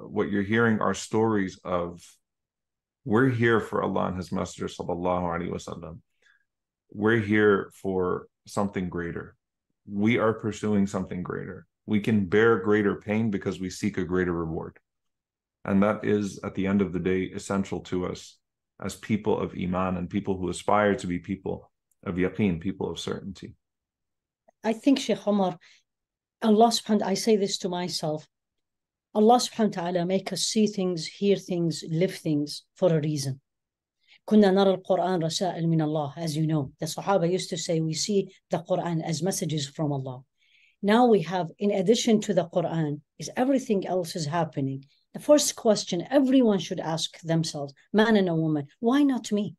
what you're hearing are stories of, we're here for Allah and His Messenger sallallahu alaihi wasallam. We're here for something greater. We are pursuing something greater. We can bear greater pain because we seek a greater reward. And that is, at the end of the day, essential to us as people of Iman and people who aspire to be people of yaqeen, people of certainty. I think, Sheikh Omar, Allah subhanahu wa ta'ala, I say this to myself, Allah subhanahu wa ta'ala make us see things, hear things, live things for a reason. كنا نرى القرآن رسائل من Allah, as you know. The Sahaba used to say, we see the Quran as messages from Allah. Now we have, in addition to the Quran, is everything else is happening. The first question everyone should ask themselves, man and a woman, why not me?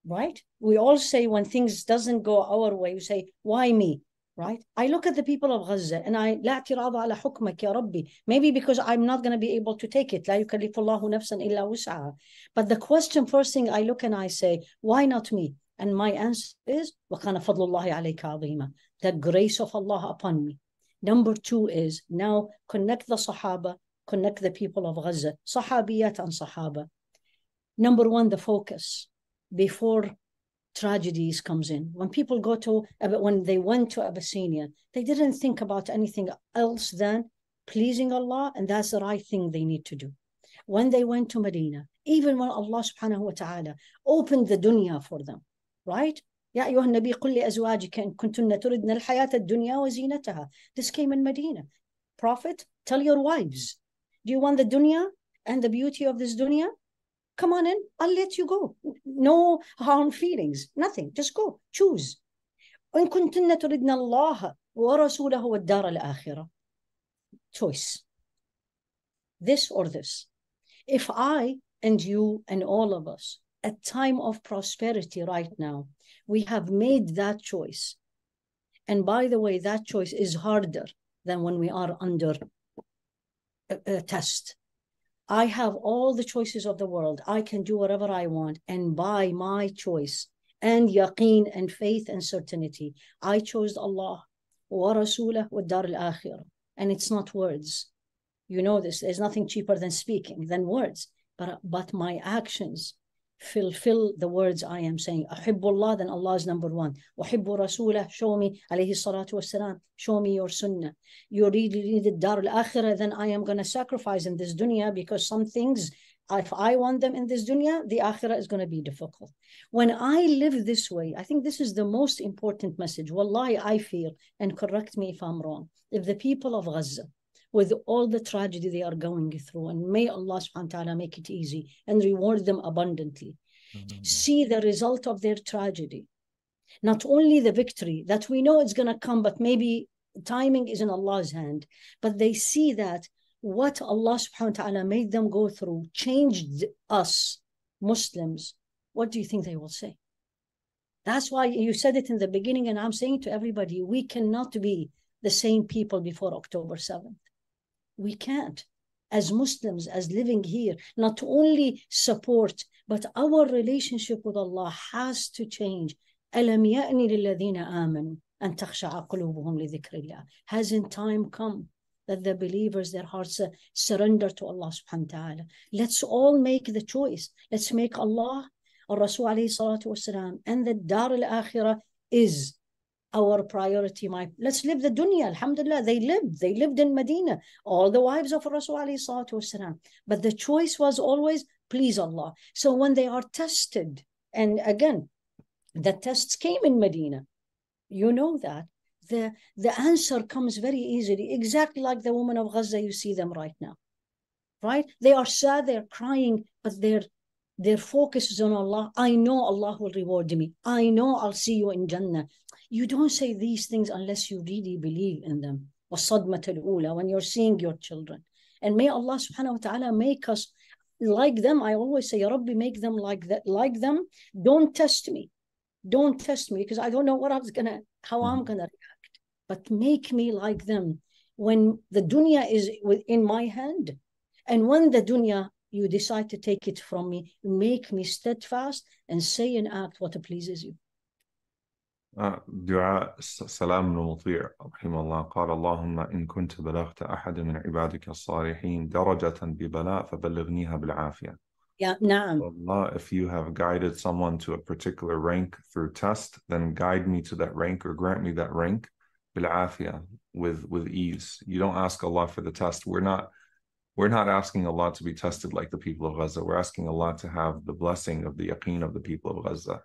Right? We all say when things doesn't go our way, we say, why me? Right? I look at the people of Gaza and I, لا اعتراض على حكمك يا ربي. Maybe because I'm not going to be able to take it. لا يكلف الله نفسا إلا وسعها. But the question, first thing I look and I say, why not me? And my answer is, وَكَانَ فَضْلُ اللَّهِ عَلَيْكَ عَظِيمًا. The grace of Allah upon me. Number two is, now connect the Sahaba, connect the people of Gaza, Sahabiyat and Sahaba. Number one, the focus before tragedies comes in. When people when they went to Abyssinia, they didn't think about anything else than pleasing Allah, and that's the right thing they need to do. When they went to Medina, even when Allah subhanahu wa ta'ala opened the dunya for them, right? يا أيها النبي قل لأزواجك إن كنتن تردن الحياة الدنيا وزينتها. This came in Medina. Prophet, tell your wives, do you want the dunya and the beauty of this dunya? Come on in, I'll let you go. No harm feelings, nothing. Just go, choose. إن كنتن تردن الله ورسوله والدار الآخرة. Choice. This or this. If I and you and all of us, at time of prosperity right now, we have made that choice. And by the way, that choice is harder than when we are under a test. I have all the choices of the world. I can do whatever I want. And by my choice and yaqeen and faith and certainty, I chose Allah wa rasulah wa dar al-akhirah. And it's not words. You know this. There's nothing cheaper than speaking, than words. But my actions fulfill the words I am saying. Ahibbullah, then Allah is number one. Wahibbu Rasulah, show me, alayhi salatu wassalam, show me your sunnah. You really need the dar al-akhirah, then I am going to sacrifice in this dunya, because some things, if I want them in this dunya, the akhirah is going to be difficult. When I live this way, I think this is the most important message. Wallahi, I feel, and correct me if I'm wrong, if the people of Gaza, with all the tragedy they are going through, and may Allah subhanahu wa ta'ala make it easy and reward them abundantly, see the result of their tragedy. Not only the victory that we know it's going to come, but maybe timing is in Allah's hand, but they see that what Allah subhanahu wa ta'ala made them go through changed us, Muslims. What do you think they will say? That's why you said it in the beginning, and I'm saying to everybody, we cannot be the same people before October 7th. We can't. As Muslims, as living here, not only support, but our relationship with Allah has to change. أَلَمْ يَأْنِ لِلَّذِينَ آمَنُوا أَن تَخْشَعَ قُلُوبُهُمْ لِذِكْرِ اللَّهِ. Hasn't time come that the believers, their hearts surrender to Allah subhanahu wa ta'ala? Let's all make the choice. Let's make Allah, Rasul alayhi salatu wasalam, and the Dar al-Akhirah is our priority. Let's live the dunya. Alhamdulillah, they lived in Medina, all the wives of Rasul alayhi salatu wasalam. But the choice was always please Allah. So when they are tested, and again, the tests came in Medina, you know that the answer comes very easily, exactly like the women of Gaza. You see them right now, right? They are sad, they're crying, but their focus is on Allah. I know Allah will reward me. I know I'll see you in Jannah. You don't say these things unless you really believe in them. وَالصَّدْمَةَ الْأُولَى, when you're seeing your children. And may Allah subhanahu wa ta'ala make us like them. I always say, Ya Rabbi, make them like them. Don't test me. Don't test me, because I don't know how I'm gonna react. But make me like them. When the dunya is within my hand, and when the dunya you decide to take it from me, make me steadfast and say and act what pleases you. دعاء سلام المطيع رحمه الله قال اللهم إن كنت بلغت أحد من عبادك الصالحين درجة ببلاء فبلغنيها بالعافية. Yeah, نعم. Allah, if you have guided someone to a particular rank through test, then guide me to that rank or grant me that rank بالعافية, with ease. You don't ask Allah for the test. We're not asking Allah to be tested like the people of Gaza. We're asking Allah to have the blessing of the yaqeen of the people of Gaza.